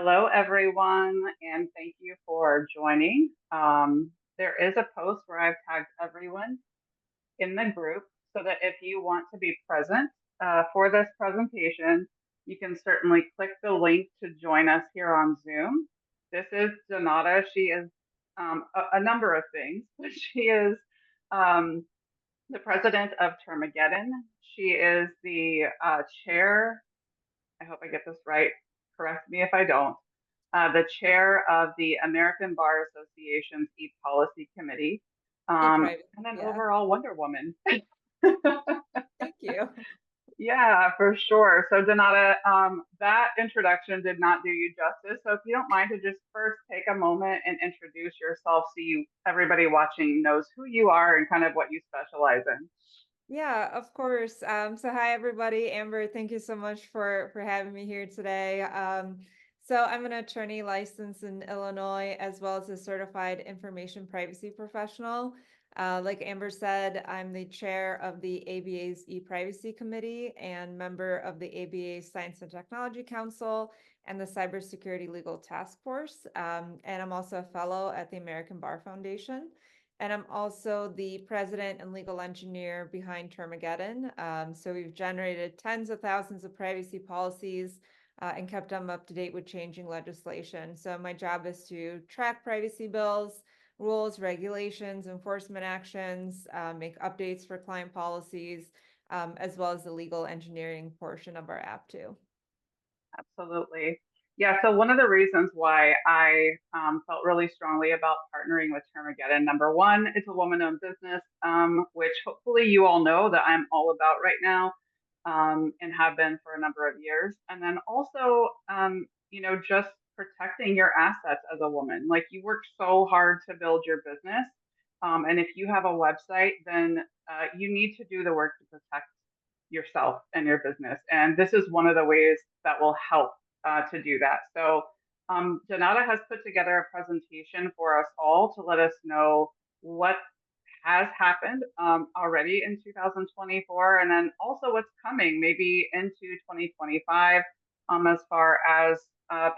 Hello, everyone, and thank you for joining. There is a post where I've tagged everyone in the group so that if you want to be present for this presentation, you can certainly click the link to join us here on Zoom. This is Donata. She is a number of things, but she is um, the president of Termageddon. She is the chair. I hope I get this right. Correct me if I don't, the chair of the American Bar Association's e-policy committee, E-private. and an Yeah. overall Wonder Woman. Thank you. Yeah, for sure. So Donata, that introduction did not do you justice. So if you don't mind to just first take a moment and introduce yourself so everybody watching knows who you are and kind of what you specialize in. Yeah, of course. So hi everybody. Amber, thank you so much for having me here today. So I'm an attorney licensed in Illinois as well as a certified information privacy professional. Like Amber said, I'm the chair of the ABA's e-privacy committee and member of the ABA's Science and Technology Council and the Cybersecurity Legal Task Force. And I'm also a fellow at the American Bar Foundation. And I'm also the president and legal engineer behind Termageddon. So we've generated tens of thousands of privacy policies and kept them up to date with changing legislation. So my job is to track privacy bills, rules, regulations, enforcement actions, make updates for client policies, as well as the legal engineering portion of our app too. Absolutely. Yeah, so one of the reasons why I felt really strongly about partnering with Termageddon, number one, it's a woman-owned business, which hopefully you all know that I'm all about right now, and have been for a number of years. And then also, just protecting your assets as a woman. Like you work so hard to build your business, and if you have a website, then you need to do the work to protect yourself and your business. And this is one of the ways that will help to do that. So Janata has put together a presentation for us all to let us know what has happened already in 2024, and then also what's coming maybe into 2025 as far as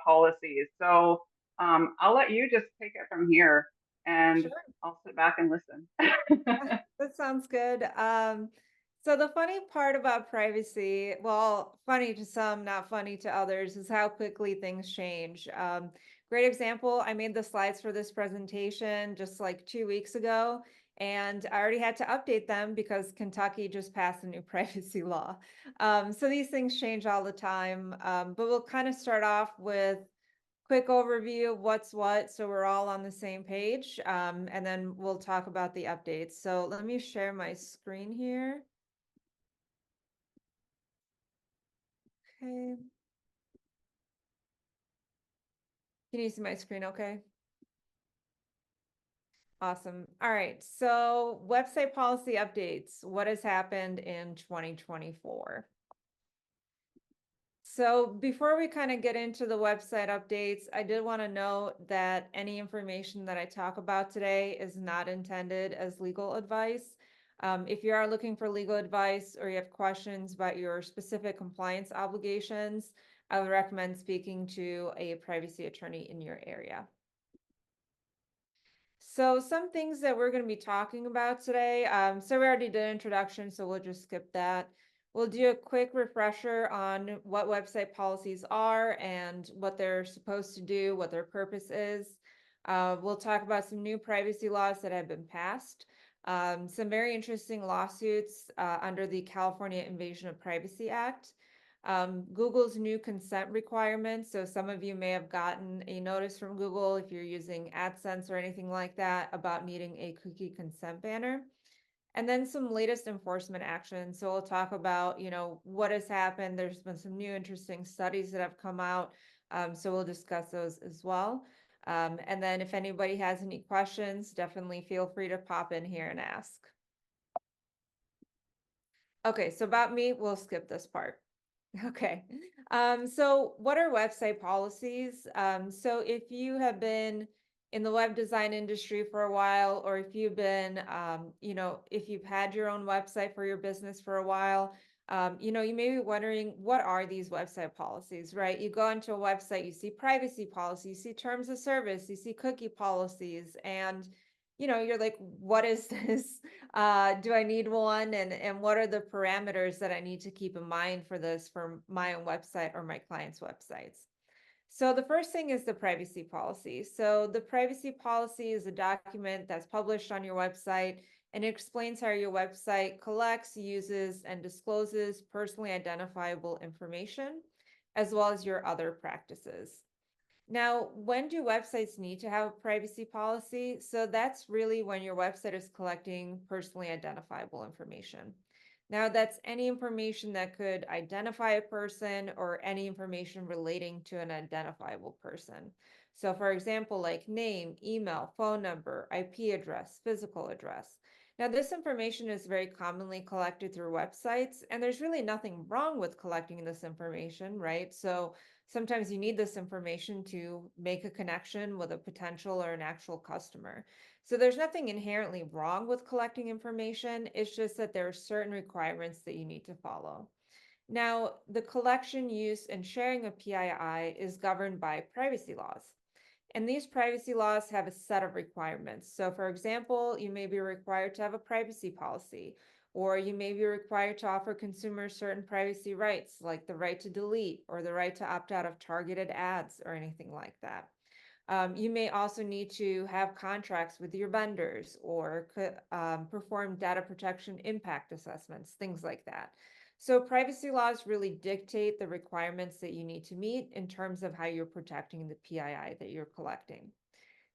policies. So I'll let you just take it from here, and Sure. I'll sit back and listen. That sounds good. So the funny part about privacy, well, funny to some, not funny to others, is how quickly things change. Great example, I made the slides for this presentation just like 2 weeks ago, and I already had to update them because Kentucky just passed a new privacy law. So these things change all the time, but we'll kind of start off with quick overview of what's what, so we're all on the same page, and then we'll talk about the updates. So let me share my screen here. Okay. Can you see my screen okay? Awesome. All right. So website policy updates. What has happened in 2024? So before we kind of get into the website updates, I did want to note that any information that I talk about today is not intended as legal advice. If you are looking for legal advice or you have questions about your specific compliance obligations, I would recommend speaking to a privacy attorney in your area. So some things that we're going to be talking about today. So we already did introduction, so we'll just skip that. We'll do a quick refresher on what website policies are and what they're supposed to do, what their purpose is. We'll talk about some new privacy laws that have been passed, some very interesting lawsuits under the California Invasion of Privacy Act. Google's new consent requirements. So some of you may have gotten a notice from Google if you're using AdSense or anything like that about needing a cookie consent banner. And then some latest enforcement actions. So we'll talk about, what has happened. There's been some new interesting studies that have come out. So we'll discuss those as well. And then if anybody has any questions, definitely feel free to pop in here and ask. Okay, so about me, we'll skip this part. Okay. So what are website policies? So if you have been in the web design industry for a while, or if you've been, if you've had your own website for your business for a while, You may be wondering, what are these website policies, right? You go into a website, you see privacy policy, you see terms of service, you see cookie policies, and you're like, what is this? Do I need one? And what are the parameters that I need to keep in mind for this for my own website or my clients' websites? So the first thing is the privacy policy. So the privacy policy is a document that's published on your website, and it explains how your website collects, uses, and discloses personally identifiable information, as well as your other practices. Now, when do websites need to have a privacy policy? So that's really when your website is collecting personally identifiable information. Now, that's any information that could identify a person or any information relating to an identifiable person. So, for example, like name, email, phone number, IP address, physical address. Now, this information is very commonly collected through websites, and there's really nothing wrong with collecting this information, right? So, sometimes you need this information to make a connection with a potential or an actual customer. So there's nothing inherently wrong with collecting information. It's just that there are certain requirements that you need to follow. Now, the collection, use, and sharing of PII is governed by privacy laws. And these privacy laws have a set of requirements. So, for example, you may be required to have a privacy policy, or you may be required to offer consumers certain privacy rights, like the right to delete or the right to opt out of targeted ads or anything like that. You may also need to have contracts with your vendors or perform data protection impact assessments, things like that. So privacy laws really dictate the requirements that you need to meet in terms of how you're protecting the PII that you're collecting.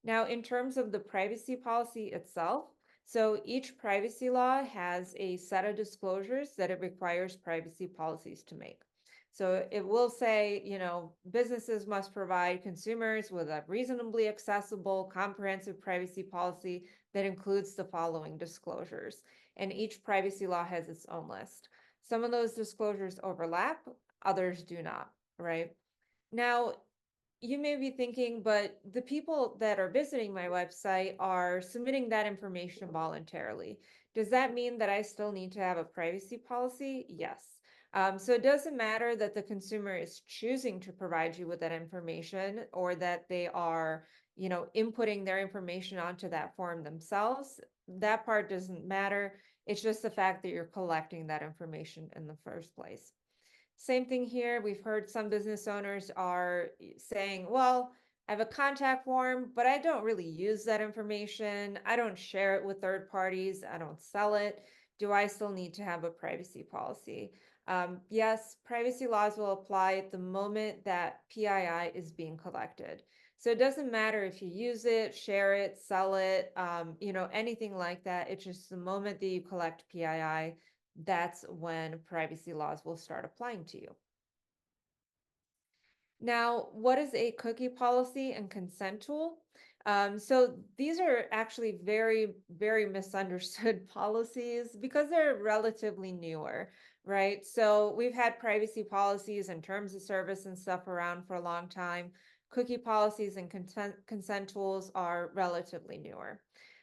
Now, in terms of the privacy policy itself, so each privacy law has a set of disclosures that it requires privacy policies to make. So it will say, businesses must provide consumers with a reasonably accessible, comprehensive privacy policy that includes the following disclosures. And each privacy law has its own list. Some of those disclosures overlap, others do not, right? Now, you may be thinking, but the people that are visiting my website are submitting that information voluntarily. Does that mean that I still need to have a privacy policy? Yes. So it doesn't matter that the consumer is choosing to provide you with that information or that they are, inputting their information onto that form themselves. That part doesn't matter. It's just the fact that you're collecting that information in the first place. Same thing here. We've heard some business owners are saying, well, I have a contact form, but I don't really use that information. I don't share it with third parties. I don't sell it. Do I still need to have a privacy policy? Yes, privacy laws will apply at the moment that PII is being collected. So it doesn't matter if you use it, share it, sell it, anything like that. It's just the moment that you collect PII, that's when privacy laws will start applying to you. Now, what is a cookie policy and consent tool? So these are actually very, very misunderstood policies because they're relatively newer, right? So we've had privacy policies and terms of service and stuff around for a long time. Cookie policies and consent tools are relatively newer.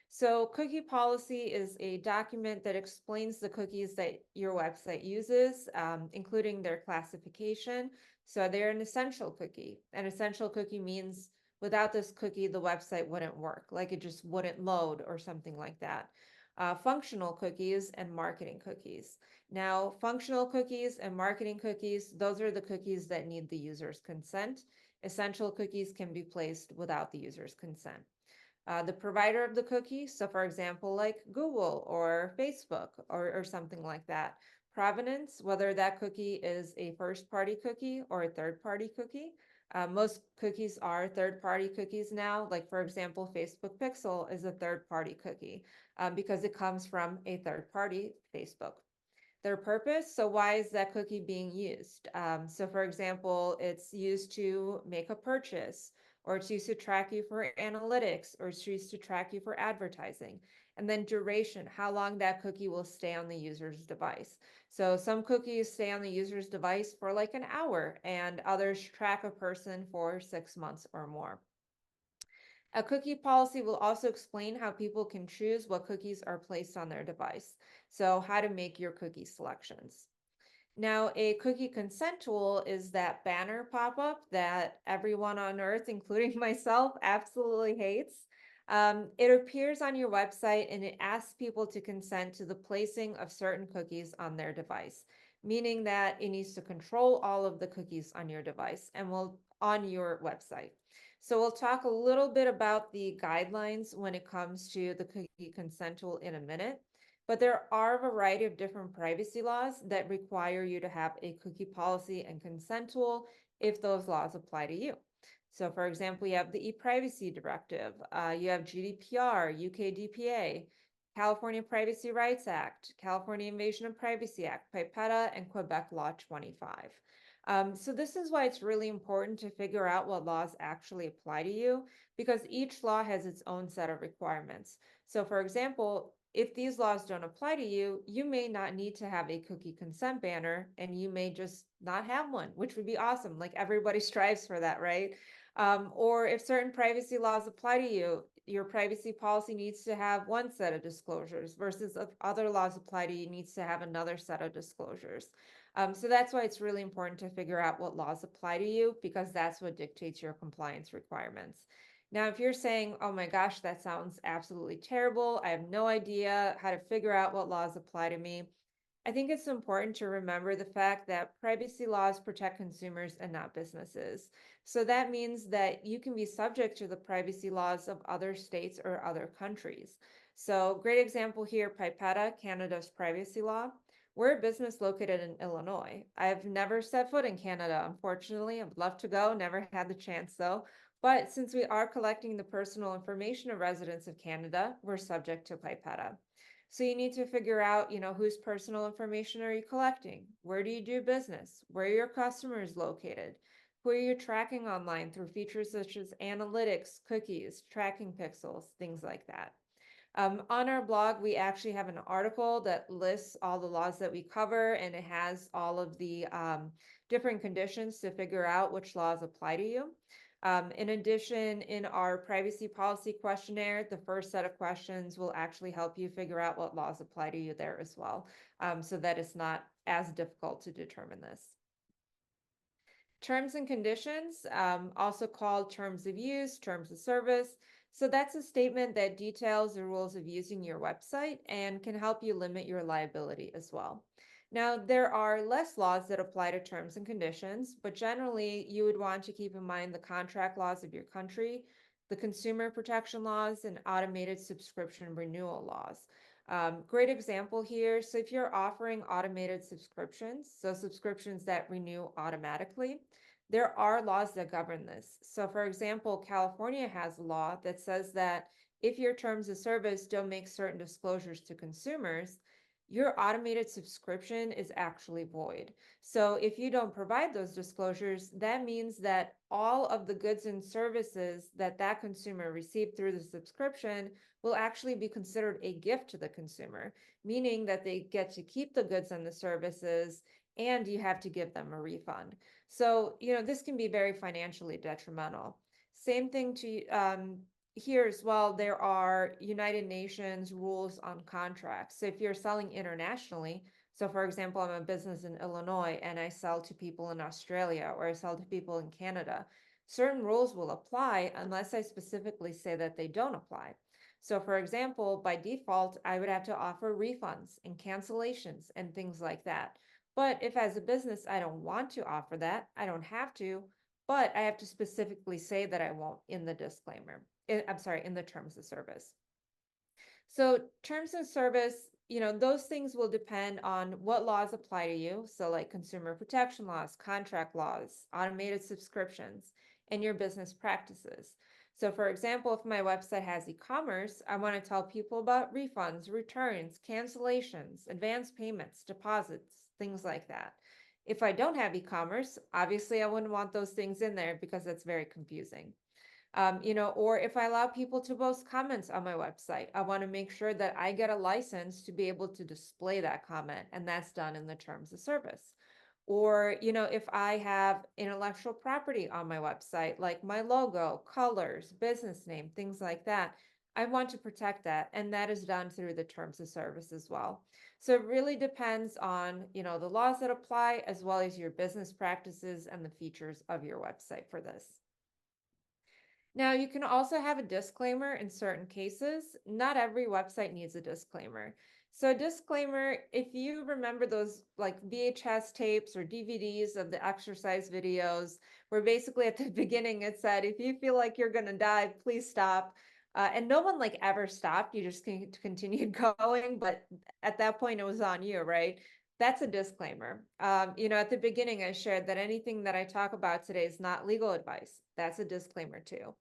So cookie policy is a document that explains the cookies that your website uses, including their classification. So they're an essential cookie. An essential cookie means without this cookie, the website wouldn't work, like it just wouldn't load or something like that. Functional cookies and marketing cookies. Now, functional cookies and marketing cookies, those are the cookies that need the user's consent. Essential cookies can be placed without the user's consent. The provider of the cookie, so for example, like Google or Facebook or something like that. Provenance, whether that cookie is a first-party cookie or a third-party cookie. Most cookies are third-party cookies now. Like for example, Facebook Pixel is a third-party cookie because it comes from a third-party Facebook. Their purpose, so why is that cookie being used? So for example, it's used to make a purchase, or it's used to track you for analytics, or it's used to track you for advertising. And then duration, how long that cookie will stay on the user's device. So some cookies stay on the user's device for like an hour, and others track a person for 6 months or more. A cookie policy will also explain how people can choose what cookies are placed on their device. So how to make your cookie selections. Now, a cookie consent tool is that banner pop-up that everyone on earth, including myself, absolutely hates. It appears on your website and it asks people to consent to the placing of certain cookies on their device, meaning that it needs to control all of the cookies on your device and will on your website. So we'll talk a little bit about the guidelines when it comes to the cookie consent tool in a minute. But there are a variety of different privacy laws that require you to have a cookie policy and consent tool if those laws apply to you. So, for example, you have the e-privacy directive, you have GDPR, UK DPA, California Privacy Rights Act, California Invasion of Privacy Act, PIPETA, and Quebec Law 25. So this is why it's really important to figure out what laws actually apply to you, because each law has its own set of requirements. So for example, if these laws don't apply to you, you may not need to have a cookie consent banner and you may just not have one, which would be awesome. Like everybody strives for that, right? Or if certain privacy laws apply to you, your privacy policy needs to have one set of disclosures versus if other laws apply to you, needs to have another set of disclosures. So that's why it's really important to figure out what laws apply to you because that's what dictates your compliance requirements. Now, if you're saying, oh my gosh, that sounds absolutely terrible, I have no idea how to figure out what laws apply to me, I think it's important to remember the fact that privacy laws protect consumers and not businesses. So that means that you can be subject to the privacy laws of other states or other countries. So, great example here, PIPETA, Canada's privacy law. We're a business located in Illinois. I've never set foot in Canada, unfortunately. I'd love to go, never had the chance though. But since we are collecting the personal information of residents of Canada, we're subject to PIPETA. So you need to figure out, whose personal information are you collecting? Where do you do business? Where are your customers located? Who are you tracking online through features such as analytics, cookies, tracking pixels, things like that. On our blog, we actually have an article that lists all the laws that we cover, and it has all of the different conditions to figure out which laws apply to you. In addition, in our privacy policy questionnaire, the first set of questions will actually help you figure out what laws apply to you there as well, so that it's not as difficult to determine this. Terms and conditions, also called terms of use, terms of service. So that's a statement that details the rules of using your website and can help you limit your liability as well. Now, there are less laws that apply to terms and conditions, but generally you would want to keep in mind the contract laws of your country, the consumer protection laws, and automated subscription renewal laws. Great example here. So if you're offering automated subscriptions, so subscriptions that renew automatically, there are laws that govern this. So for example, California has a law that says that if your terms of service don't make certain disclosures to consumers, your automated subscription is actually void. So if you don't provide those disclosures, that means that all of the goods and services that that consumer received through the subscription will actually be considered a gift to the consumer, meaning that they get to keep the goods and the services and you have to give them a refund. So, this can be very financially detrimental. Same thing to here as well, there are United Nations rules on contracts. So if you're selling internationally, so for example, I'm a business in Illinois and I sell to people in Australia or I sell to people in Canada, certain rules will apply unless I specifically say that they don't apply. So for example, by default, I would have to offer refunds and cancellations and things like that. But if as a business, I don't want to offer that, I don't have to, but I have to specifically say that I won't in the disclaimer. I'm sorry, in the terms of service. So terms of service, those things will depend on what laws apply to you. So like consumer protection laws, contract laws, automated subscriptions, and your business practices. So for example, if my website has e-commerce, I want to tell people about refunds, returns, cancellations, advance payments, deposits, things like that. If I don't have e-commerce, obviously I wouldn't want those things in there because that's very confusing. Or if I allow people to post comments on my website, I want to make sure that I get a license to be able to display that comment, and that's done in the terms of service. Or, if I have intellectual property on my website, like my logo, colors, business name, things like that, I want to protect that. And that is done through the terms of service as well. So it really depends on, the laws that apply as well as your business practices and the features of your website for this. Now, you can also have a disclaimer in certain cases. Not every website needs a disclaimer. So a disclaimer, if you remember those like VHS tapes or DVDs of the exercise videos, where basically at the beginning it said, if you feel like you're gonna die, please stop. And no one like ever stopped, you just continued going, but at that point it was on you, right? That's a disclaimer. At the beginning, I shared that anything that I talk about today is not legal advice. That's a disclaimer too.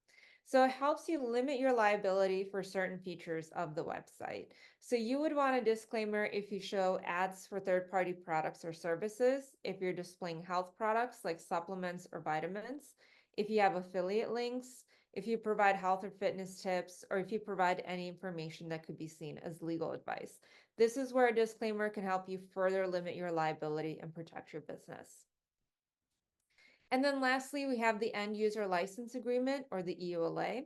So it helps you limit your liability for certain features of the website. So you would want a disclaimer if you show ads for third-party products or services, if you're displaying health products like supplements or vitamins, if you have affiliate links, if you provide health or fitness tips, or if you provide any information that could be seen as legal advice. This is where a disclaimer can help you further limit your liability and protect your business. And then lastly, we have the end user license agreement, or the EULA.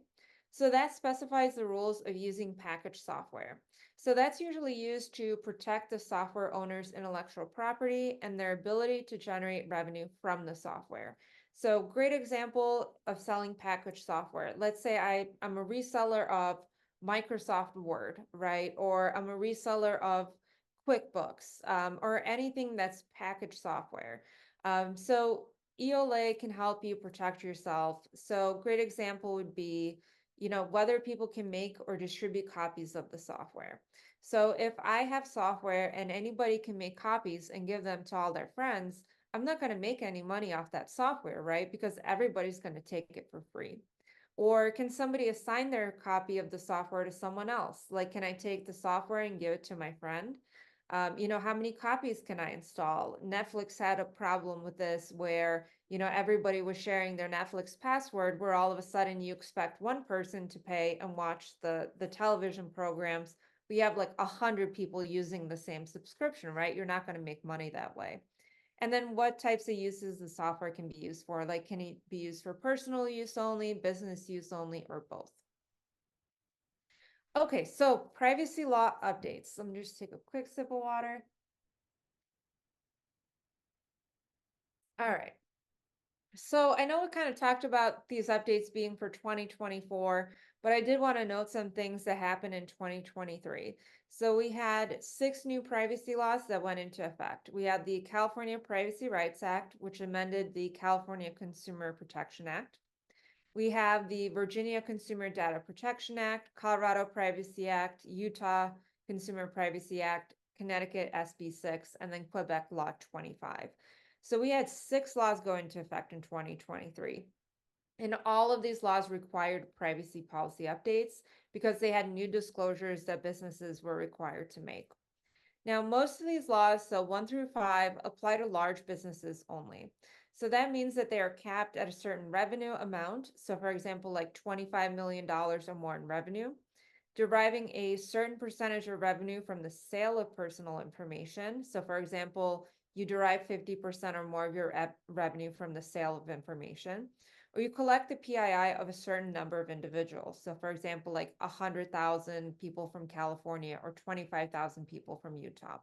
So that specifies the rules of using packaged software. So that's usually used to protect the software owner's intellectual property and their ability to generate revenue from the software. So great example of selling packaged software. Let's say I'm a reseller of Microsoft Word, right? Or I'm a reseller of QuickBooks, or anything that's packaged software. So EOLA can help you protect yourself. So great example would be, whether people can make or distribute copies of the software. So if I have software and anybody can make copies and give them to all their friends, I'm not going to make any money off that software, right? Because everybody's going to take it for free. Or can somebody assign their copy of the software to someone else? Like, can I take the software and give it to my friend? How many copies can I install? Netflix had a problem with this where, everybody was sharing their Netflix password, where all of a sudden you expect one person to pay and watch the television programs. We have like 100 people using the same subscription, right? You're not going to make money that way. And then what types of uses the software can be used for? Like, can it be used for personal use only, business use only, or both? Okay, so privacy law updates. Let me just take a quick sip of water. All right. So I know we kind of talked about these updates being for 2024, but I did want to note some things that happened in 2023. So we had 6 new privacy laws that went into effect. We had the California Privacy Rights Act, which amended the California Consumer Protection Act. We have the Virginia Consumer Data Protection Act, Colorado Privacy Act, Utah Consumer Privacy Act, Connecticut SB 6, and then Quebec Law 25. So we had 6 laws go into effect in 2023. And all of these laws required privacy policy updates because they had new disclosures that businesses were required to make. Now, most of these laws, so 1 through 5, apply to large businesses only. So that means that they are capped at a certain revenue amount. So for example, like $25 million or more in revenue, deriving a certain percentage of revenue from the sale of personal information. So for example, you derive 50% or more of your revenue from the sale of information, or you collect the PII of a certain number of individuals. So for example, like 100,000 people from California or 25,000 people from Utah.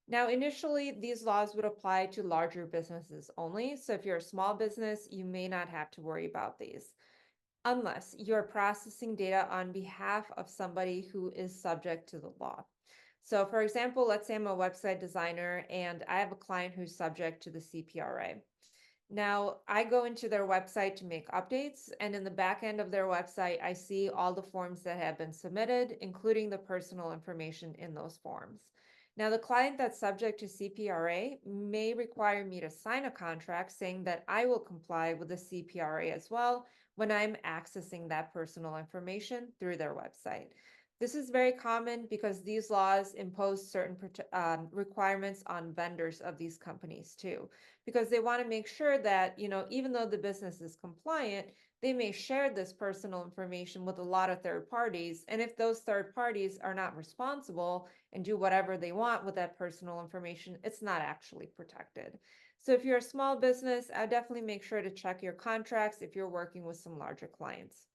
Now, initially, these laws would apply to larger businesses only. So if you're a small business, you may not have to worry about these unless you're processing data on behalf of somebody who is subject to the law. So for example, let's say I'm a website designer and I have a client who's subject to the CPRA. Now, I go into their website to make updates, and in the back end of their website, I see all the forms that have been submitted, including the personal information in those forms. Now, the client that's subject to CPRA may require me to sign a contract saying that I will comply with the CPRA as well when I'm accessing that personal information through their website. This is very common because these laws impose certain requirements on vendors of these companies too, because they want to make sure that, even though the business is compliant, they may share this personal information with a lot of third parties. And if those third parties are not responsible and do whatever they want with that personal information, it's not actually protected. So if you're a small business, I definitely make sure to check your contracts if you're working with some larger clients.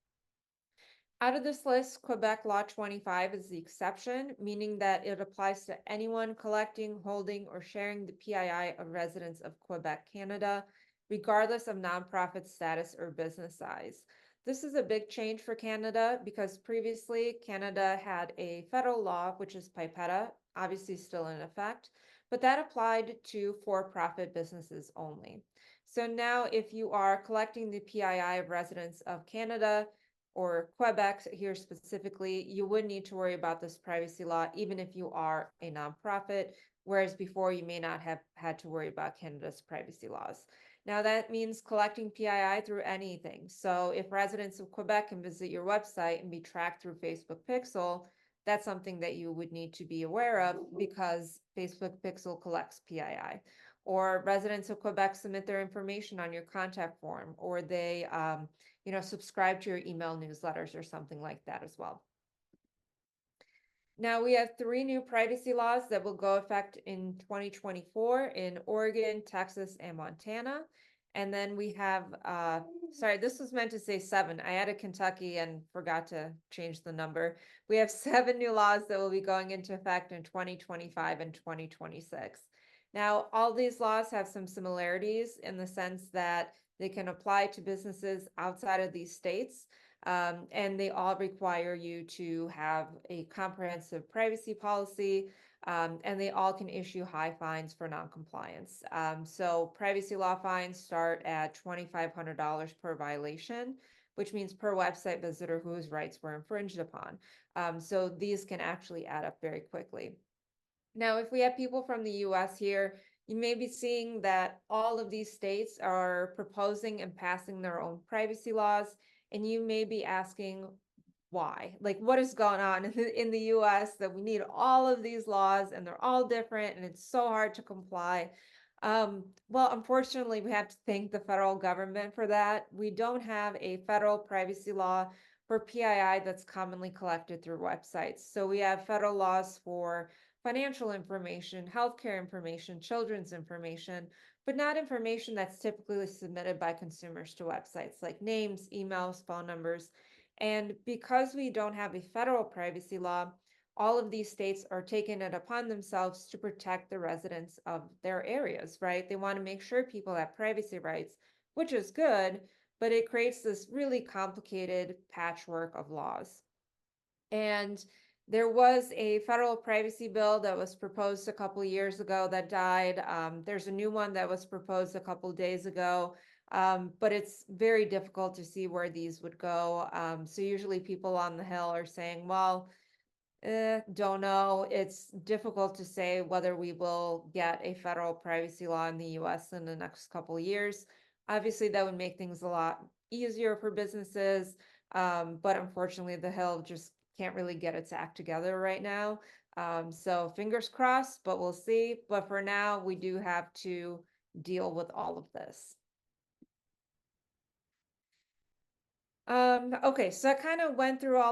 Out of this list, Quebec Law 25 is the exception, meaning that it applies to anyone collecting, holding, or sharing the PII of residents of Quebec, Canada, regardless of nonprofit status or business size. This is a big change for Canada because previously Canada had a federal law, which is PIPETA, obviously still in effect, but that applied to for-profit businesses only. So now if you are collecting the PII of residents of Canada, or Quebec here specifically, you would need to worry about this privacy law, even if you are a nonprofit, whereas before you may not have had to worry about Canada's privacy laws. Now that means collecting PII through anything. So if residents of Quebec can visit your website and be tracked through Facebook Pixel, that's something that you would need to be aware of because Facebook Pixel collects PII. Or residents of Quebec submit their information on your contact form, or they subscribe to your email newsletters or something like that as well. Now we have 3 new privacy laws that will go effect in 2024 in Oregon, Texas, and Montana. And then we have, sorry, this was meant to say 7. I added Kentucky and forgot to change the number. We have 7 new laws that will be going into effect in 2025 and 2026. Now, all these laws have some similarities in the sense that they can apply to businesses outside of these states. And they all require you to have a comprehensive privacy policy, and they all can issue high fines for noncompliance. So privacy law fines start at $2,500 per violation, which means per website visitor whose rights were infringed upon. So these can actually add up very quickly. Now, if we have people from the US here, you may be seeing that all of these states are proposing and passing their own privacy laws, and you may be asking why? Like, what is going on in the US that we need all of these laws and they're all different and it's so hard to comply? Well, unfortunately, we have to thank the federal government for that. We don't have a federal privacy law for PII that's commonly collected through websites. So we have federal laws for financial information, healthcare information, children's information, but not information that's typically submitted by consumers to websites like names, emails, phone numbers. And because we don't have a federal privacy law, all of these states are taking it upon themselves to protect the residents of their areas, right? They want to make sure people have privacy rights, which is good, but it creates this really complicated patchwork of laws. And there was a federal privacy bill that was proposed a couple of years ago that died. There's a new one that was proposed a couple of days ago, but it's very difficult to see where these would go. So usually people on the Hill are saying, well, don't know. It's difficult to say whether we will get a federal privacy law in the US in the next couple of years. Obviously, that would make things a lot easier for businesses, but unfortunately, the Hill just can't really get its act together right now. So fingers crossed, but we'll see. But for now, we do have to deal with all of this. Okay, so I kind of went through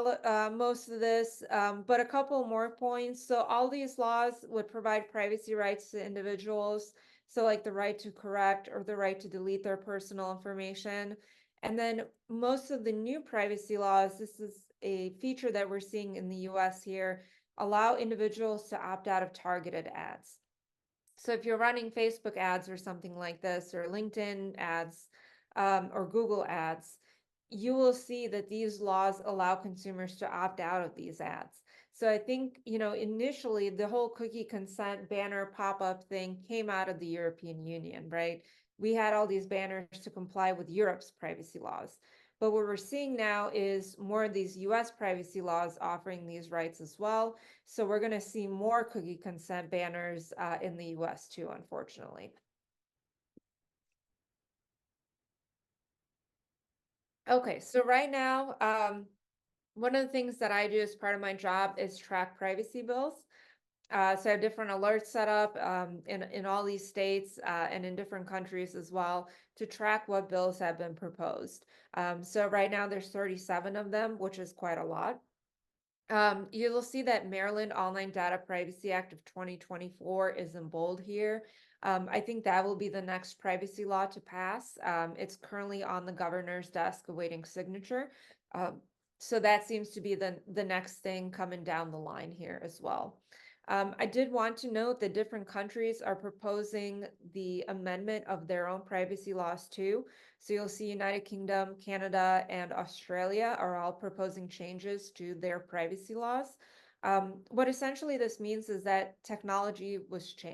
most of this, but a couple more points. So all these laws would provide privacy rights to individuals. So like the right to correct or the right to delete their personal information. And then most of the new privacy laws, this is a feature that we're seeing in the US here, allow individuals to opt out of targeted ads. So if you're running Facebook ads or something like this, or LinkedIn ads, or Google ads, you will see that these laws allow consumers to opt out of these ads. So I think, initially the whole cookie consent banner pop-up thing came out of the European Union, right? We had all these banners to comply with Europe's privacy laws. But what we're seeing now is more of these US privacy laws offering these rights as well. So we're going to see more cookie consent banners in the US too, unfortunately. Okay, so right now, one of the things that I do as part of my job is track privacy bills. So I have different alerts set up in all these states and in different countries as well to track what bills have been proposed. So right now there's 37 of them, which is quite a lot. You'll see that Maryland Online Data Privacy Act of 2024 is in bold here. I think that will be the next privacy law to pass. It's currently on the governor's desk awaiting signature. So that seems to be the next thing coming down the line here as well. I did want to note that different countries are proposing the amendment of their own privacy laws too. So you'll see United Kingdom, Canada, and Australia are all proposing changes to their privacy laws. What essentially this means is that technology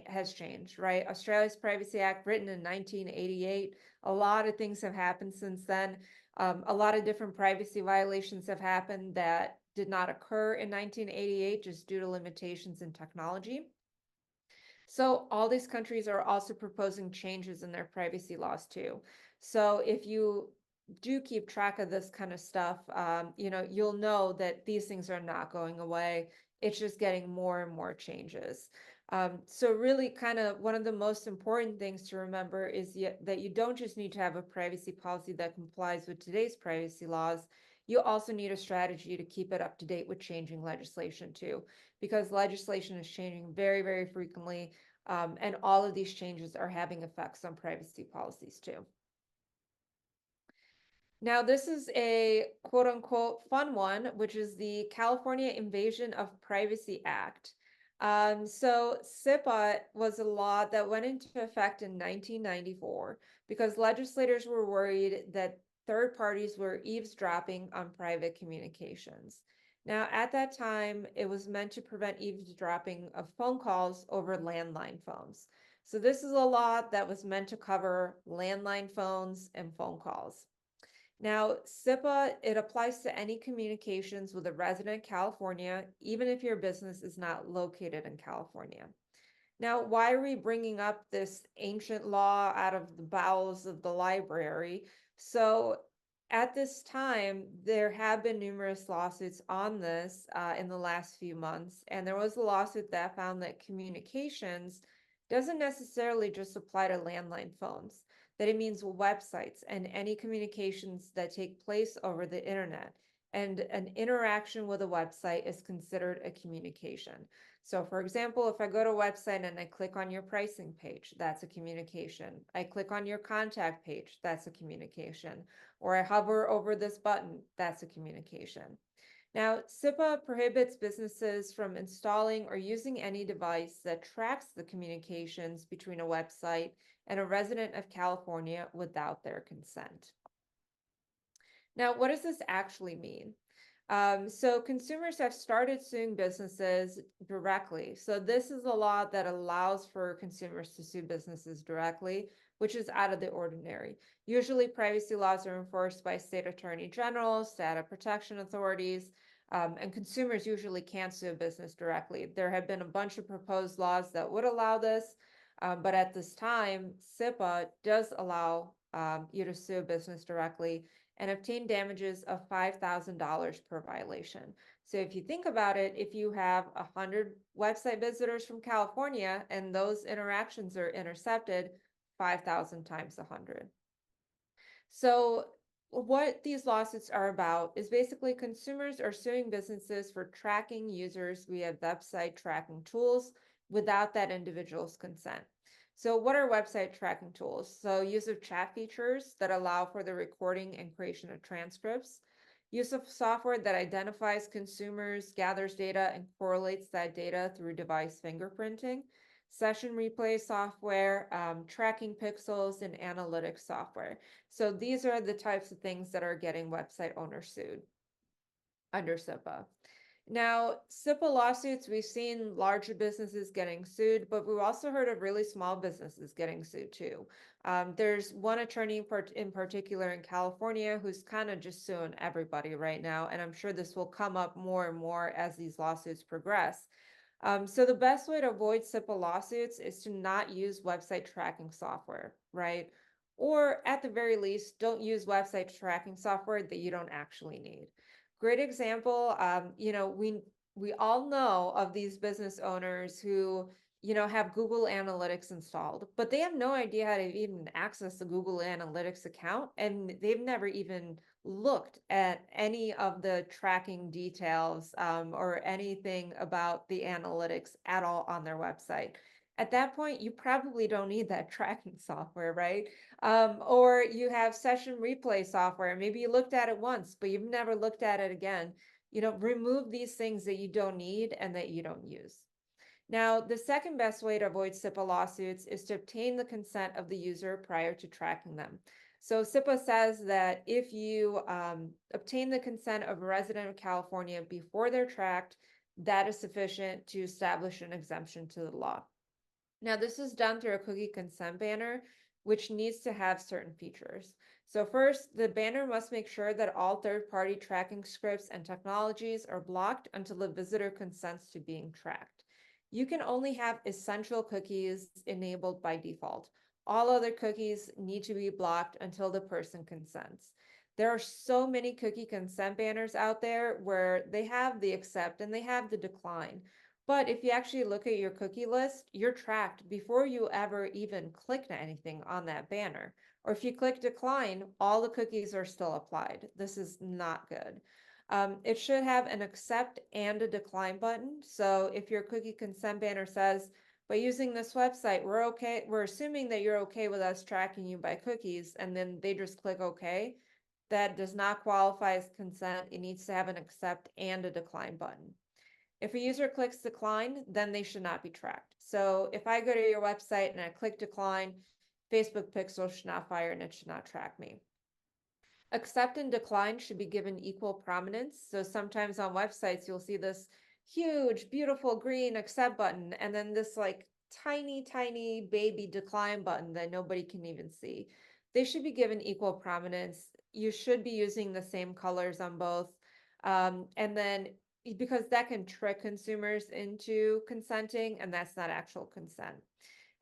has changed, right? Australia's Privacy Act, written in 1988, a lot of things have happened since then. A lot of different privacy violations have happened that did not occur in 1988 just due to limitations in technology. So all these countries are also proposing changes in their privacy laws too. So if you do keep track of this kind of stuff, you'll know that these things are not going away. It's just getting more and more changes. So really kind of one of the most important things to remember is that you don't just need to have a privacy policy that complies with today's privacy laws. You also need a strategy to keep it up to date with changing legislation too, because legislation is changing very, very frequently. And all of these changes are having effects on privacy policies too. Now, this is a quote unquote fun one, which is the California Invasion of Privacy Act. So SIPA was a law that went into effect in 1994 because legislators were worried that third parties were eavesdropping on private communications. Now, at that time, it was meant to prevent eavesdropping of phone calls over landline phones. So this is a law that was meant to cover landline phones and phone calls. Now, SIPA, it applies to any communications with a resident in California, even if your business is not located in California. Now, why are we bringing up this ancient law out of the bowels of the library? So, at this time, there have been numerous lawsuits on this in the last few months, and there was a lawsuit that found that communications doesn't necessarily just apply to landline phones, that it means websites and any communications that take place over the internet. And an interaction with a website is considered a communication. So for example, if I go to a website and I click on your pricing page, that's a communication. I click on your contact page, that's a communication. Or I hover over this button, that's a communication. Now, SIPA prohibits businesses from installing or using any device that tracks the communications between a website and a resident of California without their consent. Now, what does this actually mean? So consumers have started suing businesses directly. So this is a law that allows for consumers to sue businesses directly, which is out of the ordinary. Usually privacy laws are enforced by state attorney generals, data protection authorities, and consumers usually can't sue a business directly. There have been a bunch of proposed laws that would allow this, but at this time, SIPA does allow you to sue a business directly and obtain damages of $5,000 per violation. So if you think about it, if you have 100 website visitors from California and those interactions are intercepted, 5,000 times 100. So what these lawsuits are about is basically consumers are suing businesses for tracking users via website tracking tools without that individual's consent. So what are website tracking tools? So use of chat features that allow for the recording and creation of transcripts, use of software that identifies consumers, gathers data, and correlates that data through device fingerprinting, session replay software, tracking pixels, and analytics software. So these are the types of things that are getting website owners sued under SIPA. Now, SIPA lawsuits, we've seen larger businesses getting sued, but we've also heard of really small businesses getting sued too. There's one attorney in particular in California who's kind of just suing everybody right now, and I'm sure this will come up more and more as these lawsuits progress. So the best way to avoid SIPA lawsuits is to not use website tracking software, right? Or at the very least, don't use website tracking software that you don't actually need. Great example. We all know of these business owners who have Google Analytics installed, but they have no idea how to even access the Google Analytics account, and they've never even looked at any of the tracking details or anything about the analytics at all on their website. At that point, you probably don't need that tracking software, right? Or you have session replay software. Maybe you looked at it once, but you've never looked at it again. Remove these things that you don't need and that you don't use. Now, the second best way to avoid SIPA lawsuits is to obtain the consent of the user prior to tracking them. So SIPA says that if you obtain the consent of a resident of California before they're tracked, that is sufficient to establish an exemption to the law. Now, this is done through a cookie consent banner, which needs to have certain features. So first, the banner must make sure that all third-party tracking scripts and technologies are blocked until the visitor consents to being tracked. You can only have essential cookies enabled by default. All other cookies need to be blocked until the person consents. There are so many cookie consent banners out there where they have the accept and they have the decline. But if you actually look at your cookie list, you're tracked before you ever even click anything on that banner. Or if you click decline, all the cookies are still applied. This is not good. It should have an accept and a decline button. So if your cookie consent banner says, by using this website, we're assuming that you're okay with us tracking you by cookies, and then they just click okay, that does not qualify as consent. It needs to have an accept and a decline button. If a user clicks decline, then they should not be tracked. So if I go to your website and I click decline, Facebook Pixel should not fire and it should not track me. Accept and decline should be given equal prominence. So sometimes on websites, you'll see this huge, beautiful green accept button, and then this like tiny, tiny baby decline button that nobody can even see. They should be given equal prominence. You should be using the same colors on both. And then because that can trick consumers into consenting, and that's not actual consent.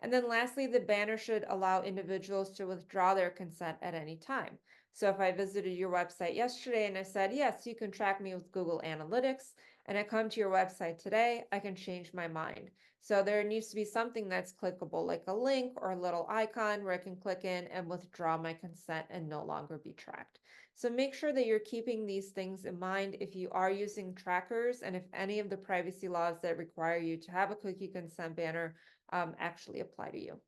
And then lastly, the banner should allow individuals to withdraw their consent at any time. So if I visited your website yesterday and I said, yes, you can track me with Google Analytics, and I come to your website today, I can change my mind. So there needs to be something that's clickable, like a link or a little icon where I can click in and withdraw my consent and no longer be tracked. So make sure that you're keeping these things in mind if you are using trackers and if any of the privacy laws that require you to have a cookie consent banner actually apply to you.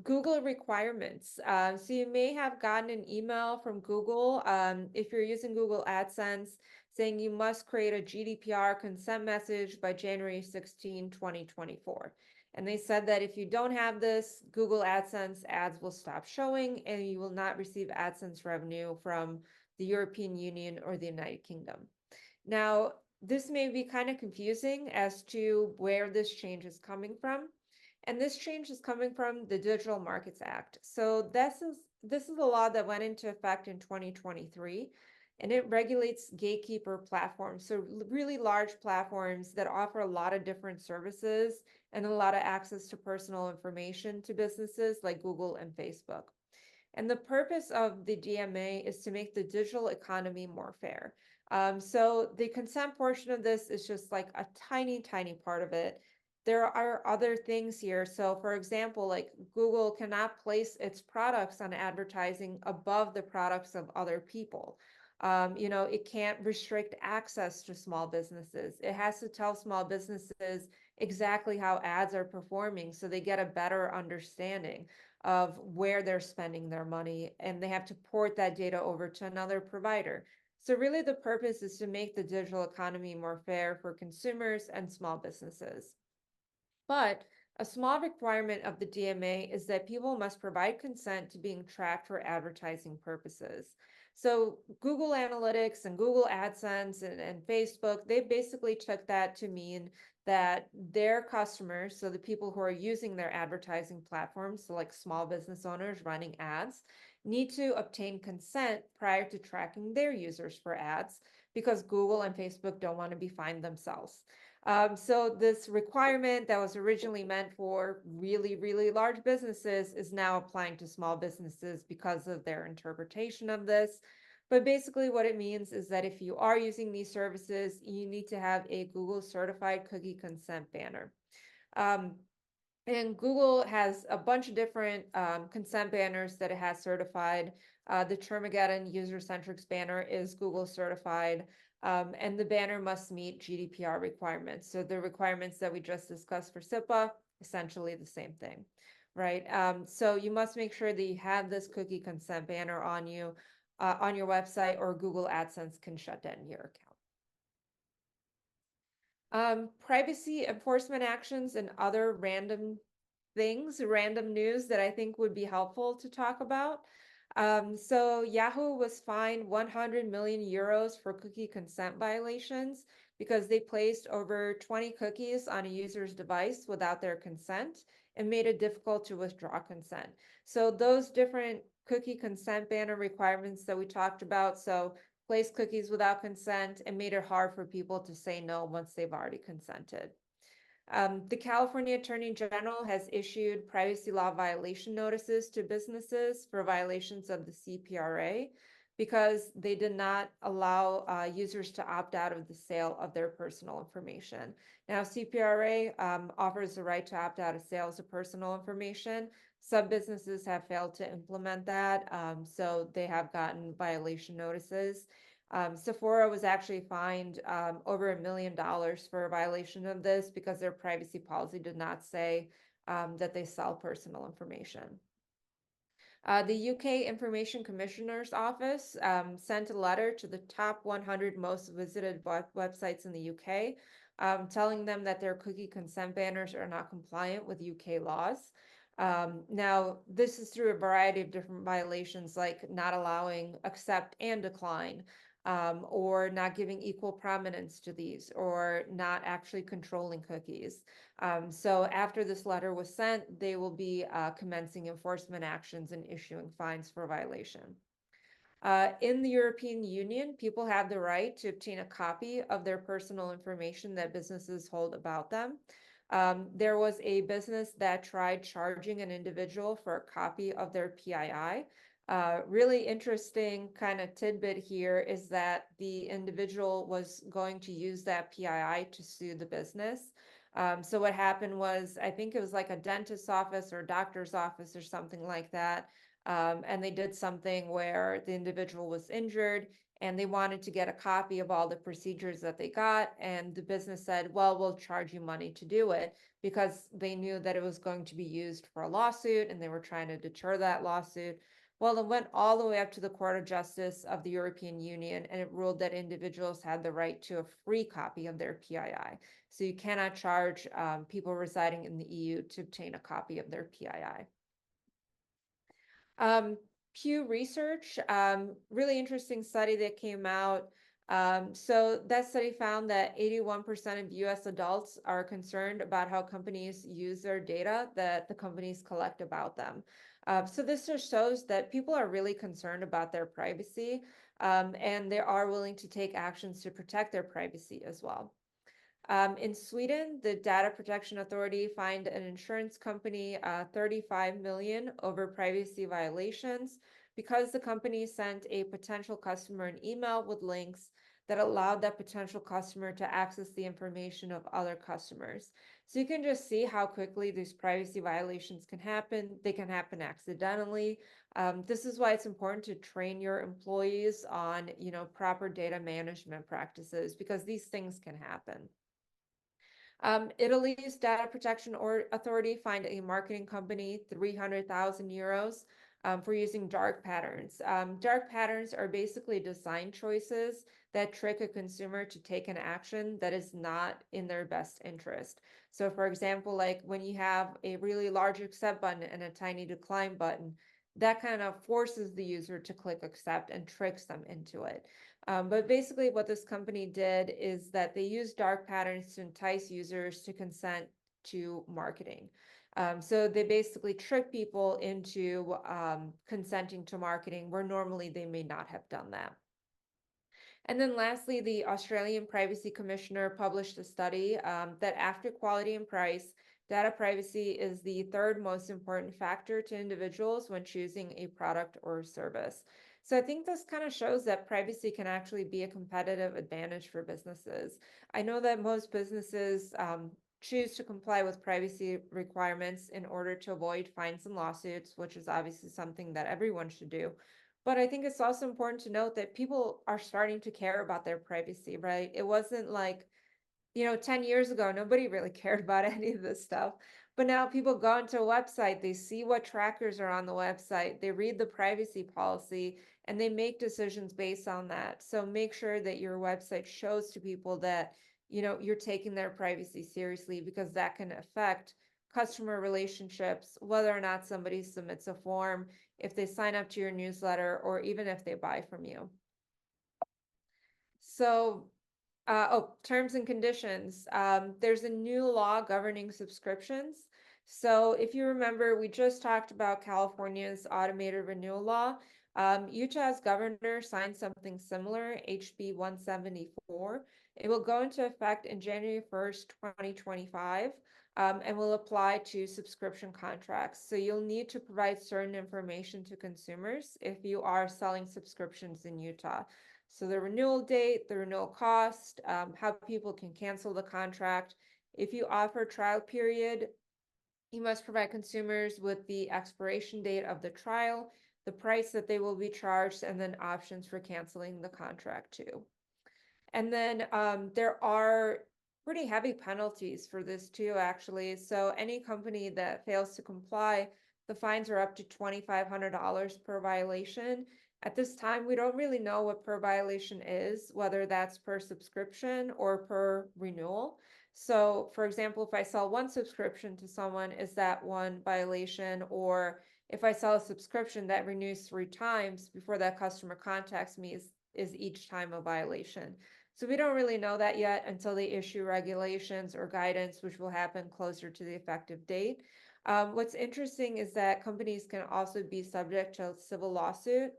Google requirements. So you may have gotten an email from Google if you're using Google AdSense saying you must create a GDPR consent message by January 16, 2024. And they said that if you don't have this, Google AdSense ads will stop showing and you will not receive AdSense revenue from the European Union or the United Kingdom. Now, this may be kind of confusing as to where this change is coming from. And this change is coming from the Digital Markets Act. So this is a law that went into effect in 2023, and it regulates gatekeeper platforms. So really large platforms that offer a lot of different services and a lot of access to personal information to businesses like Google and Facebook. And the purpose of the DMA is to make the digital economy more fair. So the consent portion of this is just like a tiny, tiny part of it. There are other things here. So for example, like Google cannot place its products on advertising above the products of other people. It can't restrict access to small businesses. It has to tell small businesses exactly how ads are performing so they get a better understanding of where they're spending their money, and they have to port that data over to another provider. So really the purpose is to make the digital economy more fair for consumers and small businesses. But a small requirement of the DMA is that people must provide consent to being tracked for advertising purposes. So Google Analytics and Google AdSense and Facebook, they basically took that to mean that their customers, so the people who are using their advertising platforms, so like small business owners running ads, need to obtain consent prior to tracking their users for ads because Google and Facebook don't want to be fined themselves. So this requirement that was originally meant for really, really large businesses is now applying to small businesses because of their interpretation of this. But basically what it means is that if you are using these services, you need to have a Google certified cookie consent banner. And Google has a bunch of different consent banners that it has certified. The Termageddon user-centric banner is Google certified. And the banner must meet GDPR requirements. So the requirements that we just discussed for SIPA, essentially the same thing, right? So you must make sure that you have this cookie consent banner on you, on your website, or Google AdSense can shut down your account. Privacy enforcement actions and other random things, random news that I think would be helpful to talk about. So Yahoo was fined 100 million euros for cookie consent violations because they placed over 20 cookies on a user's device without their consent and made it difficult to withdraw consent. So those different cookie consent banner requirements that we talked about, so place cookies without consent and made it hard for people to say no once they've already consented. The California Attorney General has issued privacy law violation notices to businesses for violations of the CPRA because they did not allow users to opt out of the sale of their personal information. Now, CPRA offers the right to opt out of sales of personal information. Some businesses have failed to implement that, so they have gotten violation notices. Sephora was actually fined over $1 million for a violation of this because their privacy policy did not say that they sell personal information. The UK Information Commissioner's Office sent a letter to the top 100 most visited websites in the UK, telling them that their cookie consent banners are not compliant with UK laws. Now, this is through a variety of different violations, like not allowing accept and decline, or not giving equal prominence to these, or not actually controlling cookies. So after this letter was sent, they will be commencing enforcement actions and issuing fines for violation. In the European Union, people have the right to obtain a copy of their personal information that businesses hold about them. There was a business that tried charging an individual for a copy of their PII. Really interesting kind of tidbit here is that the individual was going to use that PII to sue the business. So what happened was, I think it was like a dentist's office or doctor's office or something like that. And they did something where the individual was injured and they wanted to get a copy of all the procedures that they got. And the business said, well, we'll charge you money to do it, because they knew that it was going to be used for a lawsuit and they were trying to deter that lawsuit. Well, it went all the way up to the Court of Justice of the European Union, and it ruled that individuals had the right to a free copy of their PII. So you cannot charge people residing in the EU to obtain a copy of their PII. Pew Research, really interesting study that came out. So that study found that 81% of US adults are concerned about how companies use their data that the companies collect about them. So this just shows that people are really concerned about their privacy, and they are willing to take actions to protect their privacy as well. In Sweden, the Data Protection Authority fined an insurance company 35 million over privacy violations because the company sent a potential customer an email with links that allowed that potential customer to access the information of other customers. So you can just see how quickly these privacy violations can happen. They can happen accidentally. This is why it's important to train your employees on, proper data management practices, because these things can happen. Italy's Data Protection Authority fined a marketing company 300,000 euros for using dark patterns. Dark patterns are basically design choices that trick a consumer to take an action that is not in their best interest. So for example, like when you have a really large accept button and a tiny decline button, that kind of forces the user to click accept and tricks them into it. But basically what this company did is that they used dark patterns to entice users to consent to marketing. So they basically trick people into consenting to marketing where normally they may not have done that. And then lastly, the Australian Privacy Commissioner published a study that after quality and price, data privacy is the third most important factor to individuals when choosing a product or service. So I think this kind of shows that privacy can actually be a competitive advantage for businesses. I know that most businesses choose to comply with privacy requirements in order to avoid fines and lawsuits, which is obviously something that everyone should do. But I think it's also important to note that people are starting to care about their privacy, right? It wasn't like, 10 years ago, nobody really cared about any of this stuff. But now people go into a website, they see what trackers are on the website, they read the privacy policy, and they make decisions based on that. So make sure that your website shows to people that, you're taking their privacy seriously, because that can affect customer relationships, whether or not somebody submits a form, if they sign up to your newsletter, or even if they buy from you. So terms and conditions. There's a new law governing subscriptions. So if you remember, we just talked about California's automated renewal law. Utah's governor signed something similar, HB 174. It will go into effect in January 1st, 2025, and will apply to subscription contracts. So you'll need to provide certain information to consumers if you are selling subscriptions in Utah. So the renewal date, the renewal cost, how people can cancel the contract. If you offer trial period, you must provide consumers with the expiration date of the trial, the price that they will be charged, and then options for canceling the contract too. And then there are pretty heavy penalties for this too, actually. So any company that fails to comply, the fines are up to $2,500 per violation. At this time, we don't really know what per violation is, whether that's per subscription or per renewal. So, for example, if I sell one subscription to someone, is that one violation? Or if I sell a subscription that renews 3 times before that customer contacts me, is each time a violation? So we don't really know that yet until they issue regulations or guidance, which will happen closer to the effective date. What's interesting is that companies can also be subject to a civil lawsuit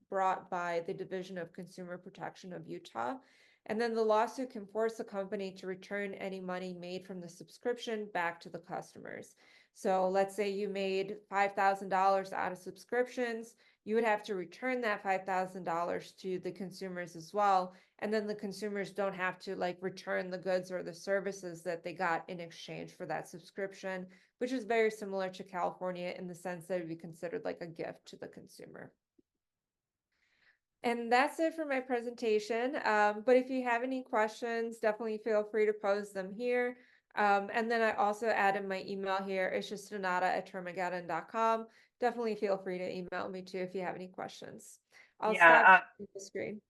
brought by the Division of Consumer Protection of Utah. And then the lawsuit can force a company to return any money made from the subscription back to the customers. So let's say you made $5,000 out of subscriptions, you would have to return that $5,000 to the consumers as well. And then the consumers don't have to like return the goods or the services that they got in exchange for that subscription, which is very similar to California in the sense that it would be considered like a gift to the consumer. And that's it for my presentation. But if you have any questions, definitely feel free to pose them here. And then I also added my email here. It's just donata@termageddon.com. Definitely feel free to email me too if you have any questions. I'll Yeah, stop the screen.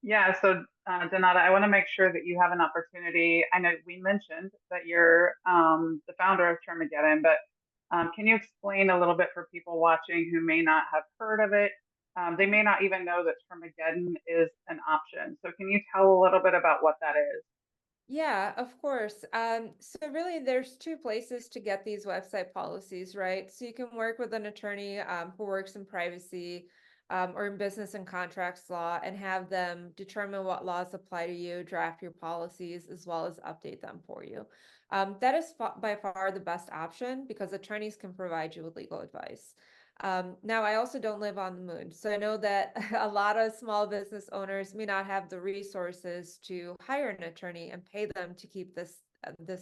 yeah. So, Donata, I want to make sure that you have an opportunity. I know we mentioned that you're the founder of Termageddon, but can you explain a little bit for people watching who may not have heard of it? They may not even know that Termageddon is an option. So, can you tell a little bit about what that is? Yeah, of course. So really there's two places to get these website policies, right? So you can work with an attorney who works in privacy or in business and contracts law and have them determine what laws apply to you, draft your policies, as well as update them for you. That is by far the best option because attorneys can provide you with legal advice. Now, I also don't live on the moon, so I know that a lot of small business owners may not have the resources to hire an attorney and pay them to keep this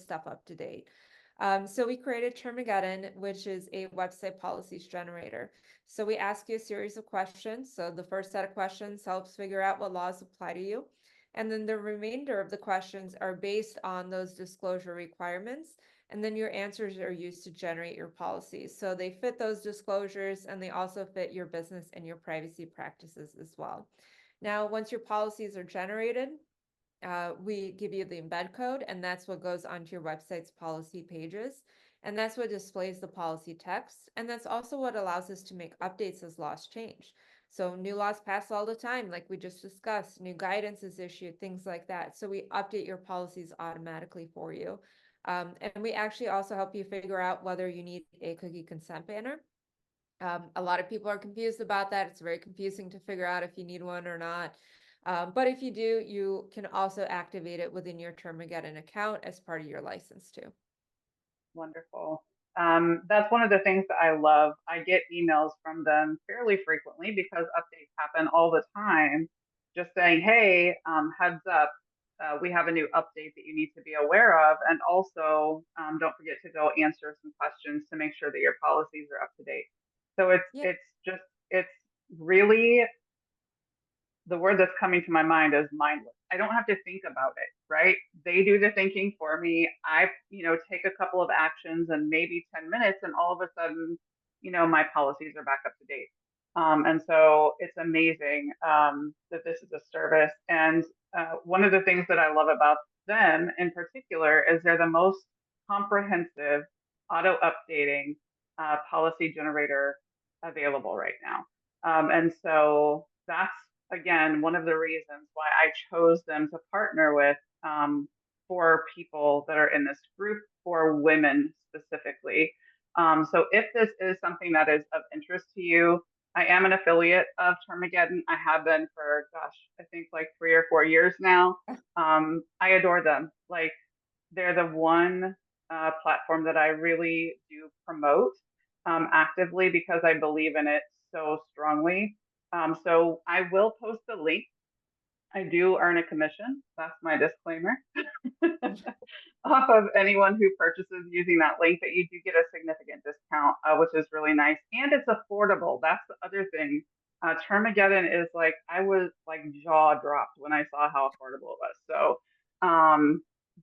stuff up to date. So we created Termageddon, which is a website policies generator. So we ask you a series of questions. So the first set of questions helps figure out what laws apply to you. And then the remainder of the questions are based on those disclosure requirements. And then your answers are used to generate your policies. So they fit those disclosures and they also fit your business and your privacy practices as well. Now, once your policies are generated, we give you the embed code, and that's what goes onto your website's policy pages. And that's what displays the policy text. And that's also what allows us to make updates as laws change. So new laws pass all the time, like we just discussed, new guidance is issued, things like that. So we update your policies automatically for you. And we actually also help you figure out whether you need a cookie consent banner. A lot of people are confused about that. It's very confusing to figure out if you need one or not. But if you do, you can also activate it within your Termageddon account as part of your license too. Wonderful. That's one of the things that I love. I get emails from them fairly frequently because updates happen all the time, just saying, hey, heads up, we have a new update that you need to be aware of. And also, don't forget to go answer some questions to make sure that your policies are up to date. So Yeah. it's just, it's really, the word that's coming to my mind is mindless. I don't have to think about it, right? They do the thinking for me. I, take a couple of actions and maybe 10 minutes, and all of a sudden, my policies are back up to date. And so it's amazing that this is a service. And one of the things that I love about them in particular is they're the most comprehensive auto updating policy generator available right now. And so that's again one of the reasons why I chose them to partner with for people that are in this group, for women specifically. So if this is something that is of interest to you, I am an affiliate of Termageddon. I have been for, gosh, I think like 3 or 4 years now. I adore them. Like they're the one platform that I really do promote actively because I believe in it so strongly. So I will post the link. I do earn a commission. That's my disclaimer. Off of anyone who purchases using that link, that you do get a significant discount, which is really nice. And it's affordable. That's the other thing. Termageddon is like, I was like jaw dropped when I saw how affordable it was. So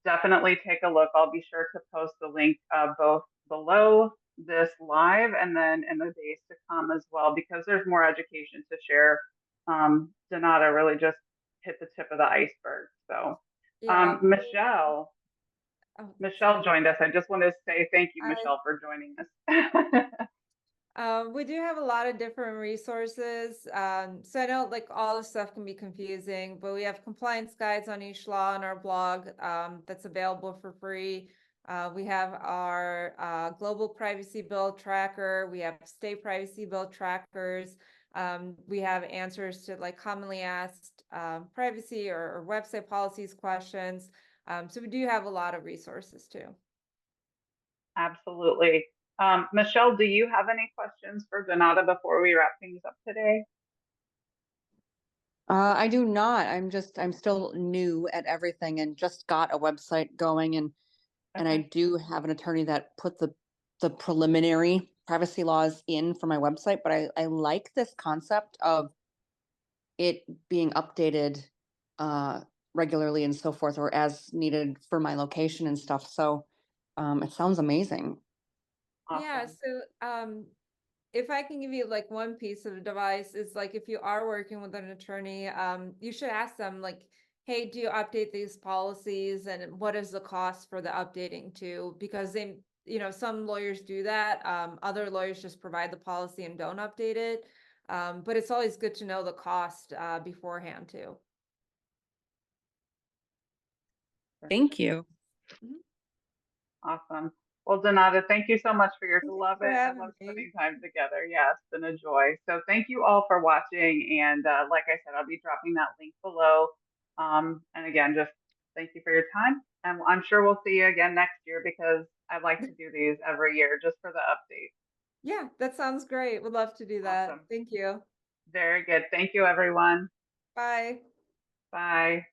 definitely take a look. I'll be sure to post the link both below this live and then in the days to come as well, because there's more education to share. Donata really just hit the tip of the iceberg. So Yeah. Michelle, Oh, Michelle sorry. joined us. I just want to say thank you, I Michelle, for joining us. We do have a lot of different resources. So I know like all the stuff can be confusing, but we have compliance guides on each law on our blog that's available for free. We have our global privacy bill tracker. We have state privacy bill trackers. We have answers to like commonly asked privacy or website policies questions. So we do have a lot of resources too. Absolutely. Michelle, do you have any questions for Donata before we wrap things up today? I do not. I'm still new at everything and just got a website going, and I Okay. do have an attorney that put the preliminary privacy laws in for my website, but I like this concept of it being updated uh regularly and so forth, or as needed for my location and stuff. So it sounds amazing. Yeah, Awesome. so if I can give you like one piece of advice is like if you are working with an attorney, you should ask them like, hey, do you update these policies and what is the cost for the updating too? Because they, some lawyers do that. Other lawyers just provide the policy and don't update it. But it's always good to know the cost beforehand too. Thank you. Mhm. Awesome. Well, Donata, thank you so much for your Thank you love for it. I love having me. spending time together. Yeah, it's been a joy. So thank you all for watching. And like I said, I'll be dropping that link below. And again, just thank you for your time. And I'm sure we'll see you again next year because I like to do these every year just for the update. Yeah, that sounds great. Would love to do that. Awesome. Thank you. Very good. Thank you, everyone. Bye. Bye.